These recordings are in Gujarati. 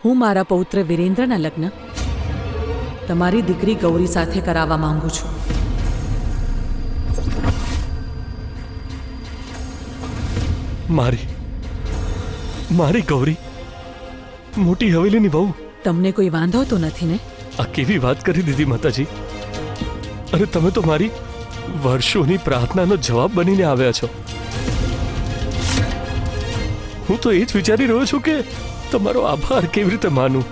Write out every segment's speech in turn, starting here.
હું મારા પૌત્ર વિરેન્દ્રના લગ્ન તમારી દીકરી ગૌરી સાથે કરાવવા માંગુ છું. મારી ગૌરી મોટી હવેલીની વહુ. તમને કોઈ વાંધો તો નથી ને? આ કેવી વાત કરી દીધી માતાજી. અરે તમે તો મારી વર્ષોની પ્રાર્થનાનો જવાબ બનીને આવ્યા છો. હું તો એ જ વિચારી રહ્યો છું કે તમારો આભાર કેવી રીતે માનું.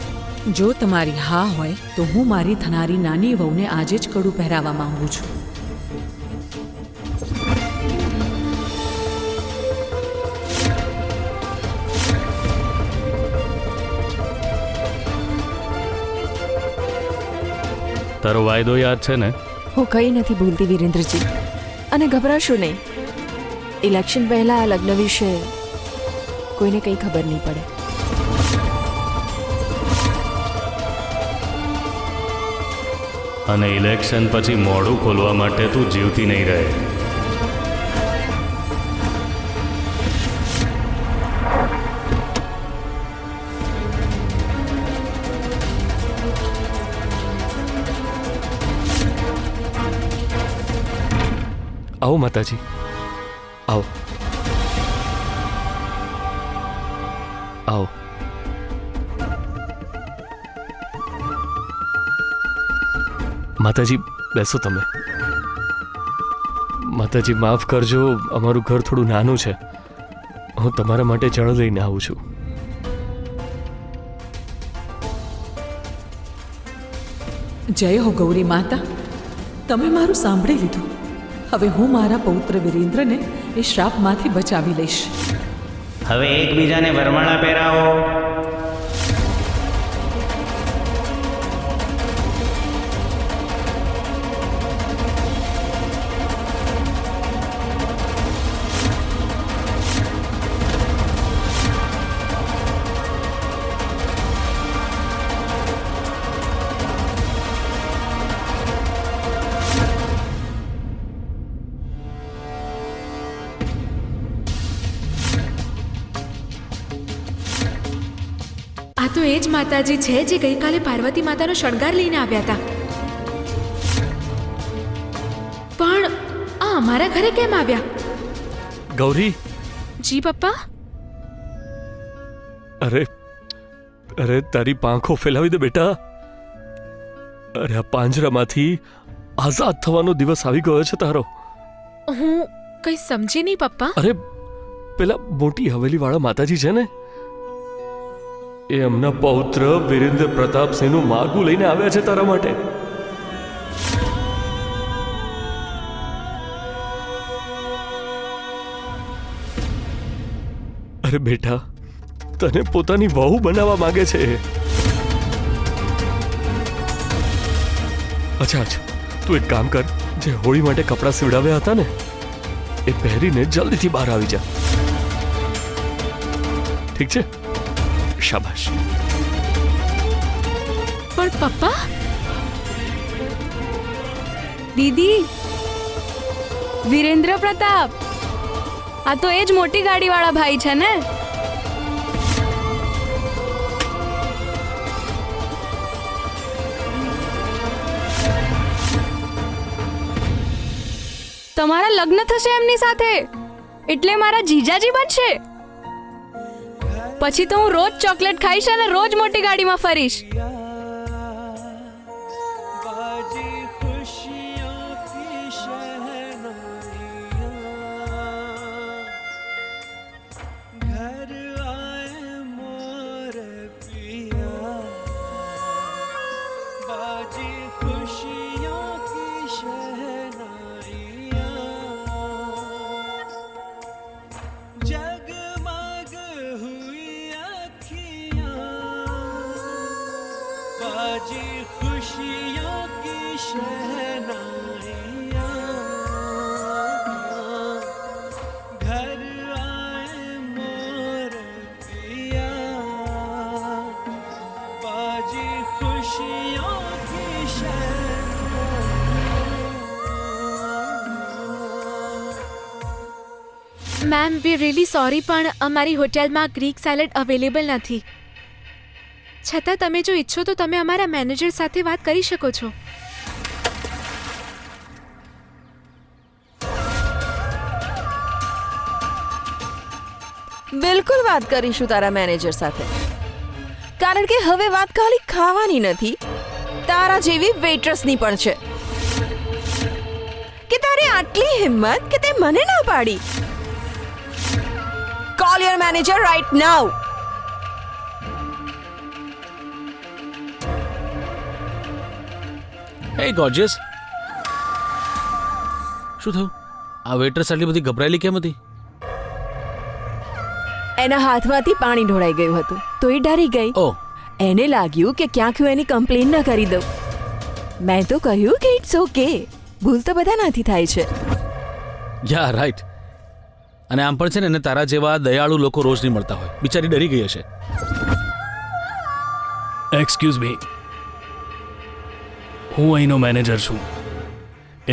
જો તમારી હા હોય તો હું મારી થનારી નાની વહુને આજે જ કડું પહેરાવવા માંગુ છું. તારો વાયદો યાદ છે ને? હું કંઈ નથી ભૂલતી વિરેન્દ્રજી, અને ગભરાશો નહીં. ઇલેક્શન પહેલા આ લગ્ન વિશે કોઈને કંઈ ખબર નહીં પડે. અને ઇલેક્શન પછી મોઢું ખોલવા માટે તું જીવતી નહીં રહે. આવો માતાજી, આવો આવો. માતાજી બેસો તમે. માતાજી માફ કરજો, અમારું ઘર થોડું નાનું છે. હું તમારા માટે જળ લઈને આવું છું. જય હો ગૌરી માતા, તમે મારું સાંભળી લીધું. હવે હું મારા પૌત્ર વિરેન્દ્રને એ શ્રાપમાંથી બચાવી લઈશ. હવે એકબીજાને વરમાળા પહેરાવો. આ તો એ જ માતાજી છે જે ગઈકાલે પાર્વતી માતાનો શણગાર લઈને આવ્યા હતા. પણ આ અમારા ઘરે કેમ આવ્યા? ગૌરી. જી પપ્પા. અરે તારી પાંખો ફેલાવી દે બેટા. અરે આ પાંજરામાંથી આઝાદ થવાનો દિવસ આવી ગયો છે તારો. હું કઈ સમજી નહીં પપ્પા. અરે પેલા મોટી હવેલી વાળા માતાજી છે ને, એ એમના પૌત્ર વિરેન્દ્ર પ્રતાપસિંહનું માગું લઈને આવ્યા છે તારા માટે. અરે બેટા, તને પોતાની વહુ બનાવવા માંગે છે. અચ્છા, તું એક કામ કર, જે હોળી માટે કપડાં સીવડાવ્યા હતા ને એ પહેરીને જલ્દીથી બહાર આવી જા. ઠીક છે? શાબાશ. પણ પપ્પા. દીદી, વિરેન્દ્ર પ્રતાપ, આ તો એ જ મોટી ગાડીવાળા ભાઈ છે ને? તમારા લગ્ન થશે એમની સાથે, એટલે મારા જીજાજી બનશે. પછી તો હું રોજ ચોકલેટ ખાઈશ અને રોજ મોટી ગાડીમાં ફરીશ. મેમ, વી રિયલી સોરી, પણ અમારી હોટેલમાં ગ્રીક સેલેડ અવેલેબલ નથી. છતાં તમે જો ઈચ્છો તો તમે અમારા મેનેજર સાથે વાત કરી શકો છો. બિલકુલ વાત કરીશું તારા મેનેજર સાથે, કારણ કે હવે વાત ખાલી ખાવાની નથી, તારા જેવી વેઇટ્રેસની પણ છે કે તારી આટલી હિંમત કે તે મને ના પાડી. Call your manager right now. હે ગોર્જિયસ, શું થયું? આ વેઇટ્રેસ આટલી બધી ગભરાયેલી કેમ હતી? એના હાથમાંથી પાણી ઢોળાઈ ગયું હતું તો એ ડરી ગઈ. ઓહ, એને લાગ્યું કે ક્યાંક હું એની કમ્પ્લેન ના કરી દઉં. મેં તો કહ્યું કે ઇટ્સ ઓકે, ભૂલ તો બધાનાથી થાય છે. યા રાઈટ. અને આમ પણ છે ને, એને તારા જેવા દયાળુ લોકો રોજ નહીં મળતા હોય. બિચારી ડરી ગઈ હશે. એક્સક્યુઝ મી, હું અહીંનો મેનેજર છું.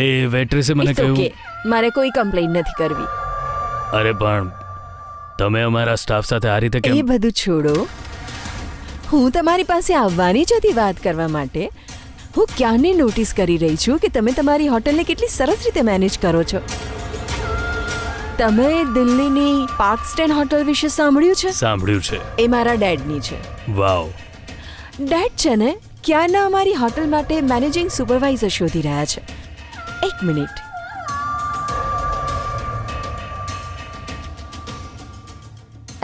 એ વેટ્રેસે મને It's કહ્યું. okay. મારે કોઈ કમ્પ્લેન નથી કરવી. અરે પણ તમે અમારા સ્ટાફ સાથે આ રીતે એ કેમ? બધું છોડો. હું તમારી પાસે આવવાની જ હતી વાત કરવા માટે. હું ક્યારની નોટિસ કરી રહી છું કે તમે તમારી હોટલને કેટલી સરસ રીતે મેનેજ કરો છો. તમે દિલ્હીની પાર્ક સ્ટેન્ડ હોટલ વિશે સાંભળ્યું છે? સાંભળ્યું છે. એ મારા ડેડની છે. વાવ. ડેડ છે ને, ક્યારના અમારી હોટલ માટે મેનેજિંગ સુપરવાઇઝર શોધી રહ્યા છે. એક મિનિટ.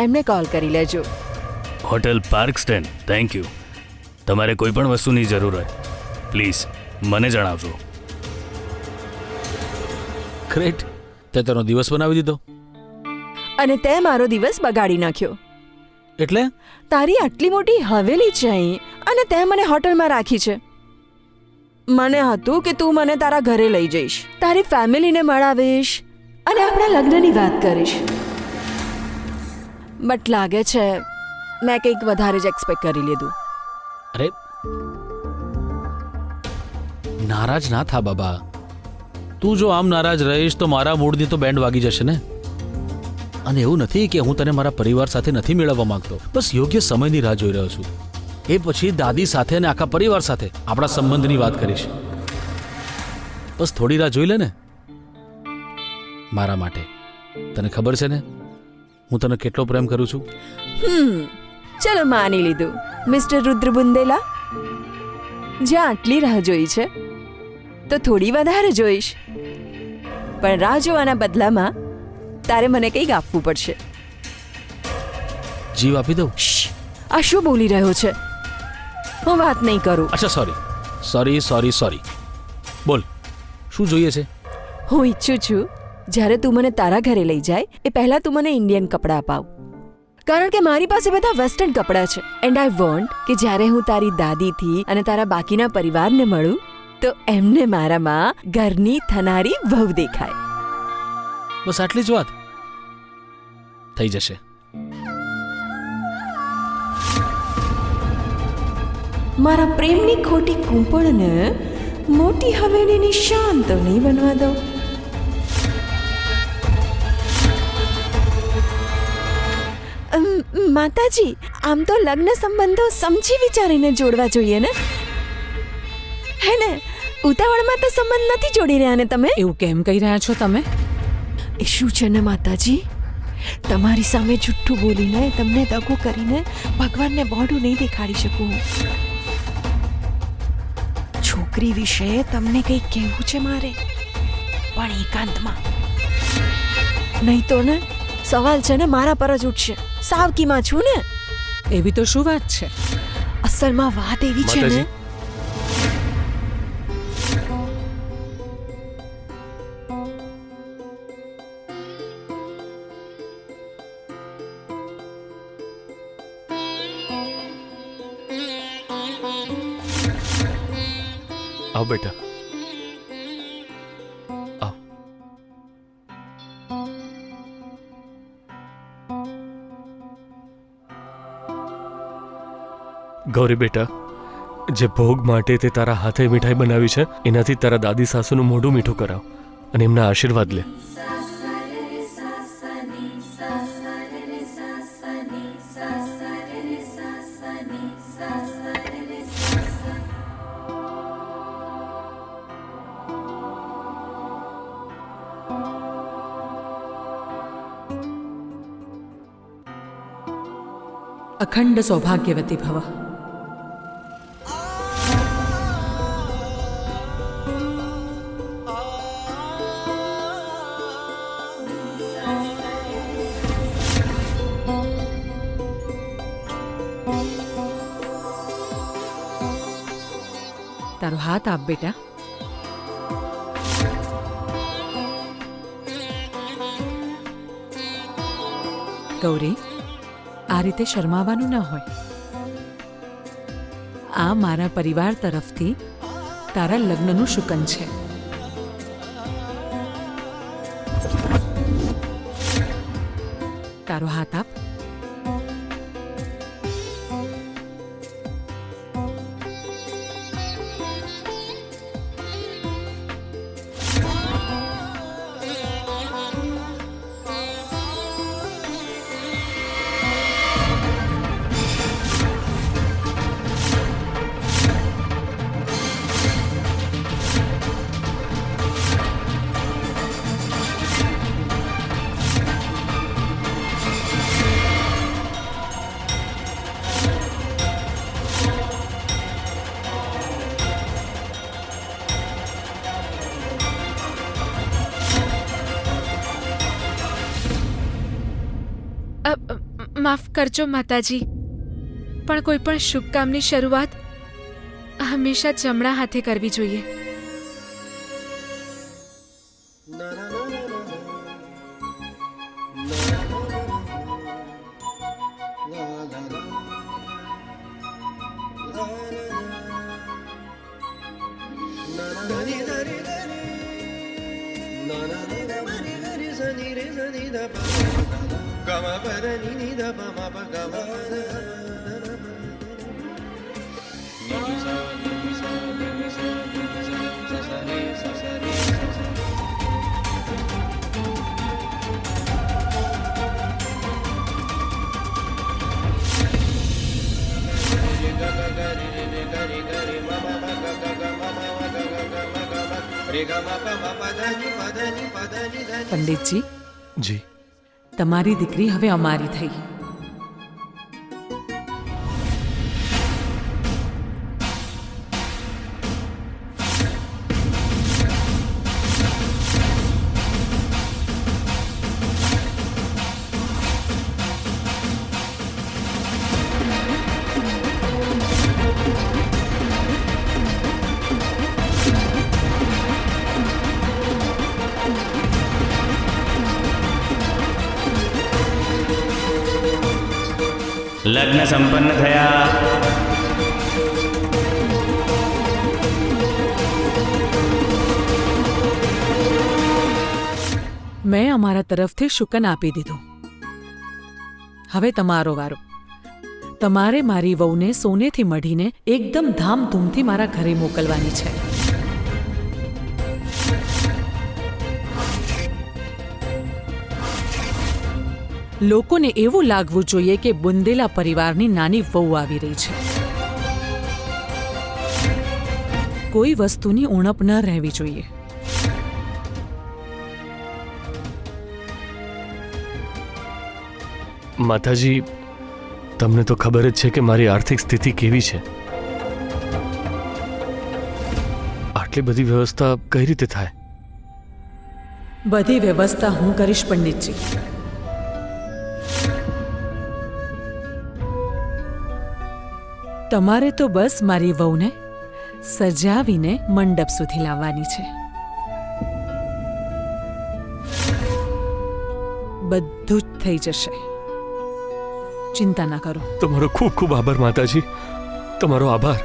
એમને કોલ કરી લેજો. Hotel park stand, thank you. તમારે કોઈ પણ વસ્તુની જરૂર હોય પ્લીઝ મને જણાવજો. ગ્રેટ. તે તેનો દિવસ બનાવી દીધો. અને તે મારો દિવસ બગાડી નાખ્યો. એટલે તારી આટલી મોટી હવેલી છે અહીં, અને તે મને હોટલમાં રાખી છે. મને હતું કે તું મને તારા ઘરે લઈ જઈશ, તારી ફેમિલીને મળાવીશ અને આપણા લગ્નની વાત કરીશ. બટ લાગે છે મેં કંઈક વધારે જ એક્સપેક્ટ કરી લીધું. અરે નારાજ ના થા બાબા. તું જો આમ નારાજ રહીશ તો મારા મૂડની તો બેન્ડ વાગી જશે ને. અને એવું નથી કે હું તને મારા પરિવાર સાથે નથી મેળવવા માંગતો. બસ યોગ્ય સમયની રાહ જોઈ રહ્યો છું. એ પછી દાદી સાથે અને આખા પરિવાર સાથે આપણા સંબંધની વાત કરીશ. બસ થોડી રાહ જોઈ લે ને મારા માટે. તને ખબર છે ને હું તને કેટલો પ્રેમ કરું છું. ચલો માની લીધું મિસ્ટર રુદ્ર બુંદેલા. જ્યાં આટલી રાહ જોઈ છે તો થોડી વધારે જોઈશ, પણ રાહ જોવાના બદલામાં તારે મને કંઈક આપવું પડશે. જીવ આપી દઉં? આ શું બોલી રહ્યો છે? હું વાત નહીં કરું. અચ્છા, સોરી. બોલ, શું જોઈએ છે? હું ઈચ્છું છું જ્યારે તું મને તારા ઘરે લઈ જાય એ પહેલા તું મને ઇન્ડિયન કપડાં અપાવ, કારણ કે મારી પાસે બધા વેસ્ટર્ન કપડાં છે. એન્ડ આઈ વોન્ટ કે જ્યારે હું તારી દાદીથી અને તારા બાકીના પરિવારને મળું તો એમને મારામાં ઘરની થનારી વહુ દેખાય. બસ આટલી જ વાત થઈ જશે. મારા પ્રેમની ખોટી કૂંપણને મોટી હવેલીની શાન તો નહીં બનવા દો. માતાજી, આમ તો લગ્ન સંબંધો સમજી વિચારીને જોડવા જોઈએ ને, હે ને? ઉતાવળમાં તો સંબંધ નથી જોડી રહ્યા ને તમે. એવું કેમ કહી રહ્યા છો તમે? એ શું છે ને માતાજી, તમારી સામે જુઠ્ઠું બોલીને, તમને દગો કરીને ભગવાનને બોડું નહીં દેખાડી શકું. છોકરી વિશે તમને કંઈક કહેવું છે મારે, પણ એકાંતમાં. નહીં તો ને સવાલ છે ને મારા પર જ ઉઠશે. સાવકીમાં છું ને. એવી તો શું વાત છે? અસલમાં વાત એવી છે ને. આવ બેટા, આવ. ગૌરી બેટા, જે ભોગ માટે તે તારા હાથે મીઠાઈ બનાવી છે એનાથી તારા દાદી સાસુનું મોઢું મીઠું કરાવ અને એમના આશીર્વાદ લે. અખંડ સૌભાગ્યવતી ભવ. તારો હાથ આપ બેટા. ગૌરી, આ રીતે શરમાવાનું ન હોય. આ મારા પરિવાર તરફથી તારા લગ્નનું શુકન છે. તારો હાથ આપ. માફ કરજો માતાજી, પણ કોઈ પણ શુભ કામની શરૂઆત હંમેશા જમણા હાથે કરવી જોઈએ. પંડિતજી, જી. તમારી દીકરી હવે અમારી થઈ. લગ્ન સંપન્ન થયા. મેં અમારા તરફથી શુકન આપી દીધું. હવે તમારો વારો. તમારે મારી વહુને સોનેથી મઢીને એકદમ ધામધૂમથી મારા ઘરે મોકલવાની છે. લોકોને એવું લાગવું જોઈએ કે બુંદેલા પરિવારની નાની વહુ આવી રહી છે. કોઈ વસ્તુની ઉણપ ન રહેવી જોઈએ. માતાજી, તમને તો ખબર જ છે કે મારી આર્થિક સ્થિતિ કેવી છે. આટલી બધી વ્યવસ્થા કઈ રીતે થાય? બધી વ્યવસ્થા હું કરીશ પંડિતજી. તમારે તો બસ મારી વહુને સજાવીને મંડપ સુધી લાવવાની છે. બધું જ થઈ જશે. ચિંતા ના કરો. તમારો ખૂબ ખૂબ આભાર માતાજી. તમારો આભાર.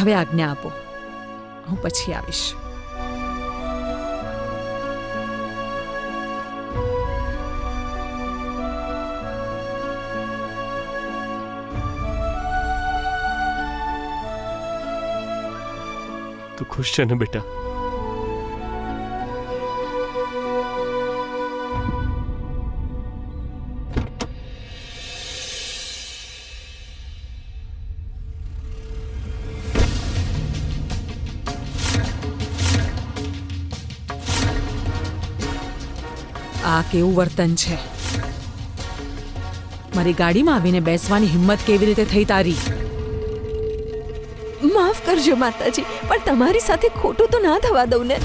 હવે આજ્ઞા આપો, હું પછી આવીશ. તું ખુશ છે ને બેટા? આ કેવું વર્તન છે? મારી ગાડીમાં આવીને બેસવાની હિંમત કેવી રીતે થઈ તારી? માફ કરજો માતાજી, પણ તમારી સાથે ખોટું તો ના થવા દઉં ને.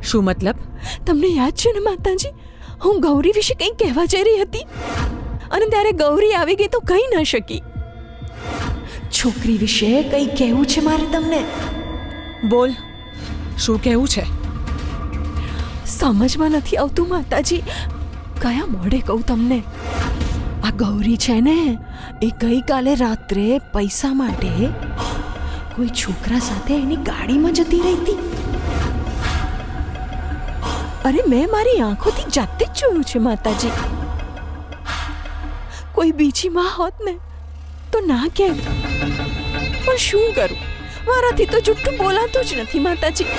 શું મતલબ? તમને યાદ છે ને માતાજી, હું ગૌરી વિશે કંઈક કહેવા જઈ રહી હતી અને ત્યારે ગૌરી આવી ગઈ તો કહી ન શકી. છોકરી વિશે કંઈ કહેવું છે મારે તમને. બોલ, શું કહેવું છે? સમજમાં નથી આવતું માતાજી, કયા મોઢે કહું તમને. આ ગૌરી છે ને, એ ગઈકાલે રાત્રે પૈસા માટે કોઈ છોકરા સાથે એની ગાડીમાં જતી રહી હતી. અરે મેં મારી આંખોથી જાતે જ જોયું છે માતાજી. કોઈ બીજી માં હોત ને તો ના કેમ, પણ શું કરું, મારાથી તો જુઠ્ઠું બોલાતું જ નથી માતાજી.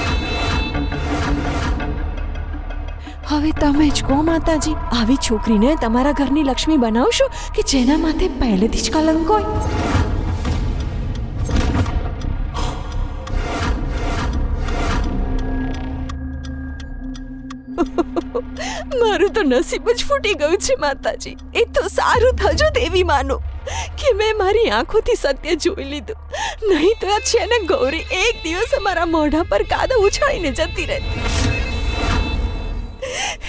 હવે તમે જ કહો માતાજી, આવી છોકરીને તમારા ઘરની લક્ષ્મી બનાવશો કે જેના માથે પહેલેથી જ કલંક હોય? મારું તો નસીબ જ ફૂટી ગયું છે માતાજી. એ તો સારું થજો દેવી માનું કે મેં મારી આંખોથી સત્ય જોઈ લીધું, નહીં તો આ છે ને ગૌરી એક દિવસ અમારા મોઢા પર કાદવ ઉછાળીને જતી રહે.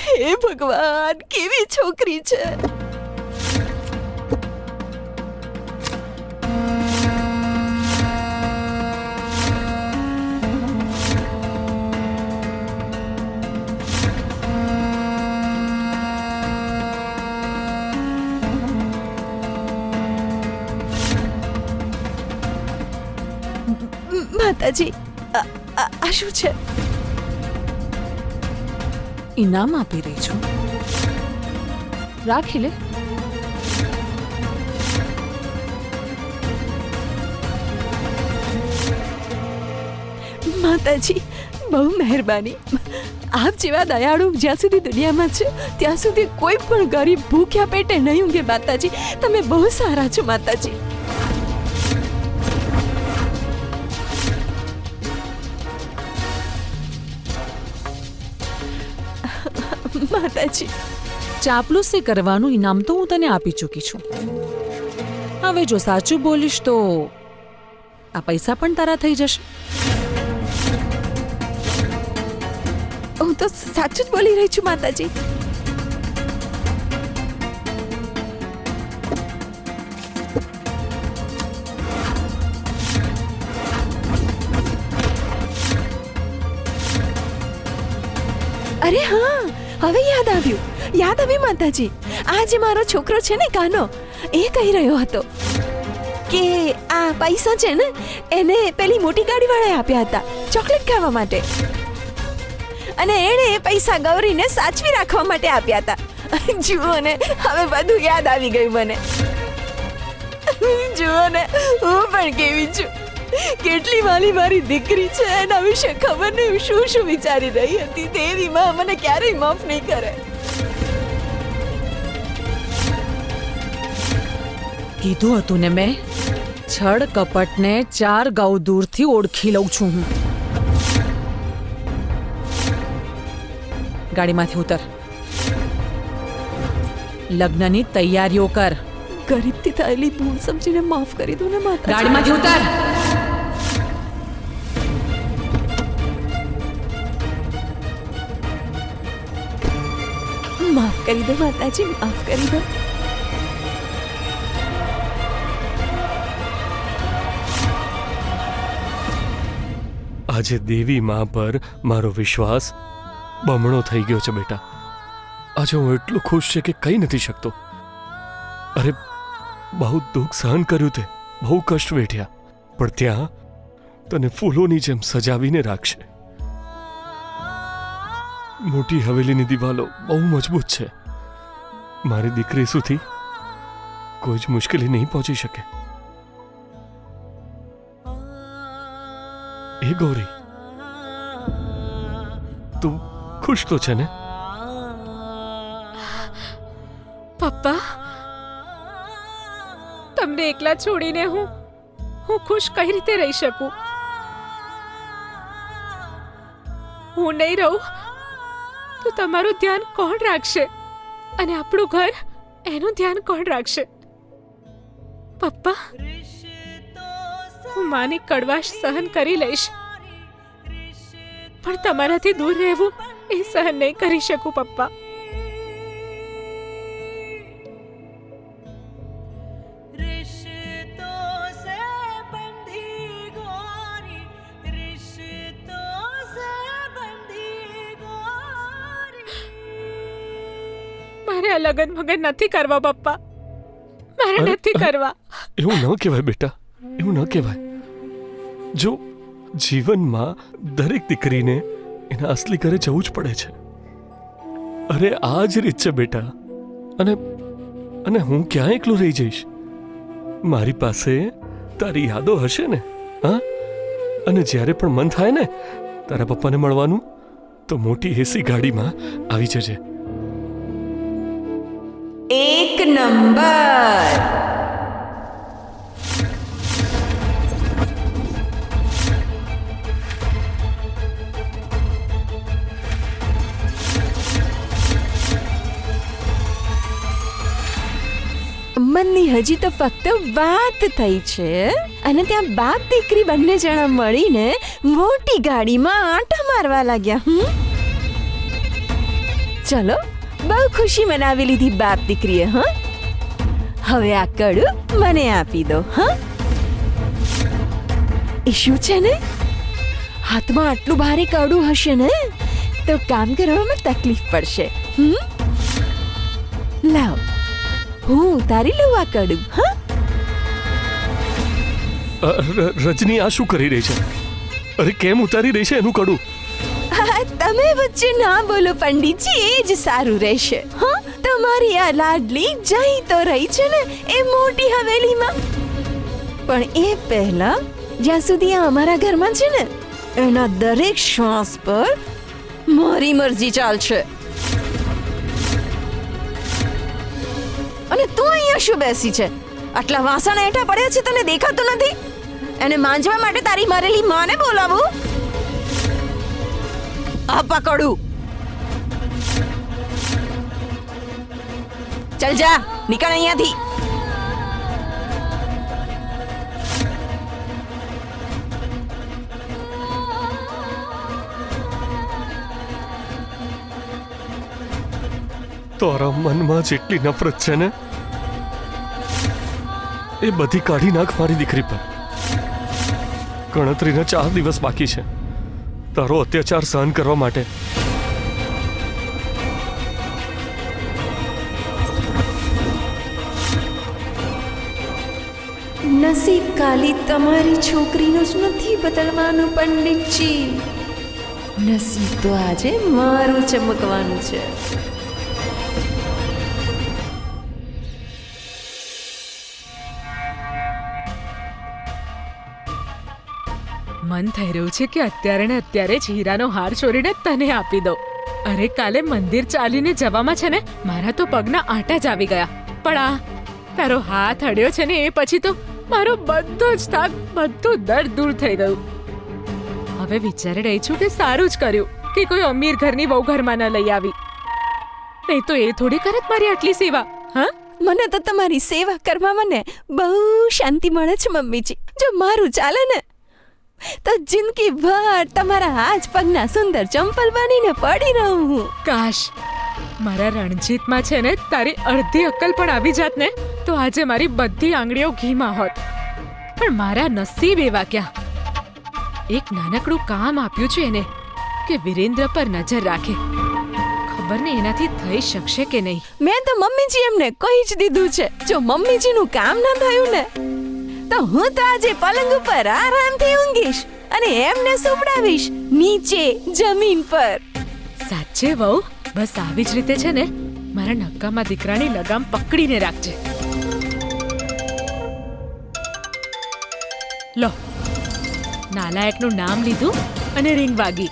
હે ભગવાન, કેવી છોકરી છે! માતાજી, આ શું છે? ઇનામ આપી રહી છું, રાખી લે. માતાજી, બહુ મહેરબાની. આપ જેવા દયાળુ જ્યાં સુધી દુનિયામાં છે ત્યાં સુધી કોઈ પણ ગરીબ ભૂખ્યા પેટે નહીં ઊંઘે માતાજી. તમે બહુ સારા છો માતાજી. માતાજી, ચાપલુસી કરવાનું ઇનામ તો હું તને આપી ચૂકી છું. હવે જો સાચું બોલીશ તો આ પૈસા પણ તારા થઈ જશે. હું તો સાચું જ બોલી રહી છું માતાજી. અરે હા, હવે યાદ આવ્યું માતાજી. આ જે મારો છોકરો છે ને કાનો, એ કહી રહ્યો હતો કે આ પૈસા છે ને એને પેલી મોટી ગાડીવાળાએ આપ્યા હતા ચોકલેટ ખાવા માટે, અને એણે એ પૈસા ગૌરીને સાચવી રાખવા માટે આપ્યા હતા. જુઓ ને, હવે બધું યાદ આવી ગયું મને. જુઓ ને, હું પણ કેવી છું, કેટલી વાલી મારી દીકરી છે, એના વિશે ખબર નહીં શું શું વિચારી રહી હતી. દેવી માં મને ક્યારેય માફ નહીં કરે. કીધું હતું ને મેં, છળ કપટને 4 ગાઉ દૂરથી ઓળખી લઉં છું હું. ગાડીમાંથી ઉતર, લગ્નની તૈયારીઓ કર. ગરીબથી થયેલી ભૂલ સમજીને માફ કરી દો ને માતા. ગાડીમાંથી ઉતર. માફ કરી દો માતાજી, માફ કરી દો. આજે દેવી માં પર મારો વિશ્વાસ બમણો થઈ ગયો છે બેટા. આજે હું એટલો ખુશ છે કે કહી નથી શકતો. અરે બહુ દુઃખ સહન કર્યું તે, બહુ કષ્ટ વેઠ્યા, પણ ત્યાં તને ફૂલોની જેમ સજાવીને રાખશે. મોટી હવેલીની દિવાલો બહુ મજબૂત છે. મારી દીકરી સુધી કોઈ જ મુશ્કેલી નહીં પહોંચી શકે. એ ગૌરી, તું ખુશ તો છે ને? પપ્પા, તમને એકલા છોડીને હું ખુશ કઈ રીતે રહી શકું? હું નહીં રહું તો તમારું ધ્યાન કોણ રાખશે? અને આપણું ઘર, એનું ધ્યાન કોણ રાખશે? પપ્પા, હું માની કડવાશ સહન કરી લઈશ, પણ તમારાથી દૂર રહેવું એ સહન નહીં કરી શકું પપ્પા. મારે આ લગન મગન નથી કરવા પપ્પા, મારે અરે, નથી કરવા. એવું ન કહેવાય બેટા, એવું ન કહેવાય. જો જીવનમાં દરેક દીકરીને એના અસલી ઘરે જવું જ પડે છે. અરે આ જ રીત છે બેટા. અને અને હું ક્યાં એકલો રહી જઈશ? મારી પાસે તારી યાદો હશે ને? હા, અને જ્યારે પણ મન થાય ને તારા પપ્પાને મળવાનું, તો મોટી એસી ગાડીમાં આવી જજે. એક નંબર. મનની હજી તો ફક્ત વાત થઈ છે અને ત્યાં બાપ દીકરી બંને જણા મળીને મોટી ગાડીમાં આંટા મારવા લાગ્યા. ચલો, બહુ ખુશી મનાવી લીધી બાપ દીકરીએ. હવે આ કડું મને આપી દો. એ શું છે ને, હાથમાં આટલું ભારે કડું હશે ને તો કામ કરવામાં તકલીફ પડશે. લાવ, હું ઉતારી લઉં આ કડું. રજની આ શું કરી રહી છે? અરે કેમ ઉતારી રહી છે એનું કડું? તમે વચ્ચે ના બોલો પંડિતજી, એ જ સારું રહેશે. તમારી આ લાડલી જઈ તો રહી છે ને એ મોટી હવેલીમાં, પણ એ પહેલા જ્યાં સુધી આ અમારા ઘરમાં છે ને એના દરેક શ્વાસ પર મારી મરજી ચાલશે. અને તું અહીંયા શું બેસી છે? આટલા વાસણ હેઠા પડ્યા છે, તને દેખાતું નથી? એને માંજવા માટે તારી મરેલી માને બોલાવું? આ પકડું. ચલ જા, નીકળ અહીંયાથી. તારા મનમાં જેટલી નફરત છે ને એ બધી કાઢી નાખ મારી દીકરી પર. ગણતરીના 4 દિવસ બાકી છે તારો અત્યાચાર સહન કરવા માટે. નસીબ કાલી તમારી છોકરીનું જ નથી બદલવાનું પંડિતજી. નસીબ તો આજે મારું ચમકવાનું છે. મન થઈ રહ્યું છે કે અત્યારે ને અત્યારે જ હીરાનો હાર ચોરીને તને આપી દો. અરે કાલે મંદિર ચાલીને જવામાં છે ને મારા તો પગના આંટા જ આવી ગયા, પણ આ તારો હાથ અડ્યો છે ને એ પછી તો મારો બધો જ થાક, બધું દર્દ દૂર થઈ ગયું. હવે વિચારી રહી છું કે સારું જ કર્યું કે કોઈ અમીર ઘરની વહુ ઘરમાં ન લઈ આવી, નહીં તો એ થોડી કરત મારી આટલી સેવા. મને તો તમારી સેવા કરવામાં ને બહુ શાંતિ મળે છે મમ્મીજી. જો મારું ચાલે ને તો જિંદગી ભર તમારા હાથ પગના સુંદર ચંપલ બનીને પડી રહું હું. કાશ મારા રણજીતમાં છે ને તારી અડધી અક્કલ પણ આવી જાત ને તો આજે મારી બધી આંગળીઓ ઘીમાં હોત. પણ મારા નસીબ એવા ક્યાં. એક નાનકડું કામ આપ્યું છે એને કે વિરેન્દ્ર પર નજર રાખે. ખબર ને એનાથી થઈ શકશે કે નહીં. મેં તો મમ્મીજી એમને કહી જ દીધું છે, જો મમ્મીજીનું કામ ના થયું ને તો હું તો આજે પલંગ ઉપર આરામથી ઊંઘીશ અને એમને સુવડાવીશ નીચે જમીન પર. સાચે વહુ, બસ આવી જ રીતે છે ને મારા નક્કામાં દીકરાની લગામ પકડીને રાખજે. લો, નાલાયકનું નામ લીધું અને રીંગ વાગી.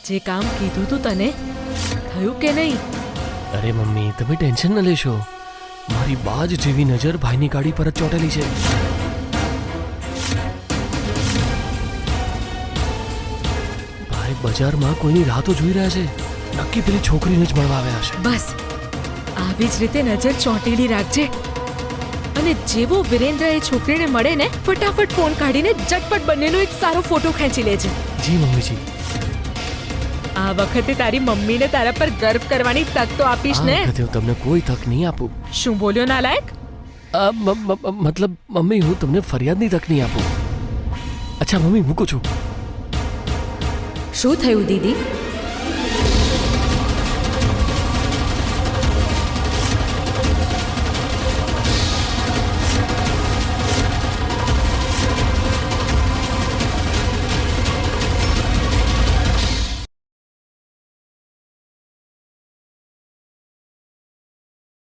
જે કામ કીધું તું તને થયું કે નહીં? અરે મમ્મી, તમે ટેન્શન ન લેશો. મારી બાજ જેવી નજર ભાઈની ગાડી પર જ ચોટેલી છે. ભાઈ બજારમાં કોઈની રાહ તો જોઈ રહ્યા છે. નક્કી પેલી છોકરીને જ મળવા આવ્યા હશે. બસ આવી જ રીતે નજર ચોંટેલી રાખજે અને જેવો વિરેન્દ્ર એ છોકરીને મળે ને ફટાફટ ફોન કાઢીને ઝટપટ બંનેનો એક સારો ફોટો ખેંચી લેજે. જી મમ્મીજી. આ વખતે તારી મમ્મીને તારા પર ગર્વ કરવાની તક તો આપીશ આ ને. વખતે હું તમને કોઈ તક નહીં આપું. શું બોલ્યો નાલાયક? મતલબ મમ્મી હું તમને ફરિયાદની તક નહીં આપું. અચ્છા મમ્મી મૂકું છું. શું થયું દીદી?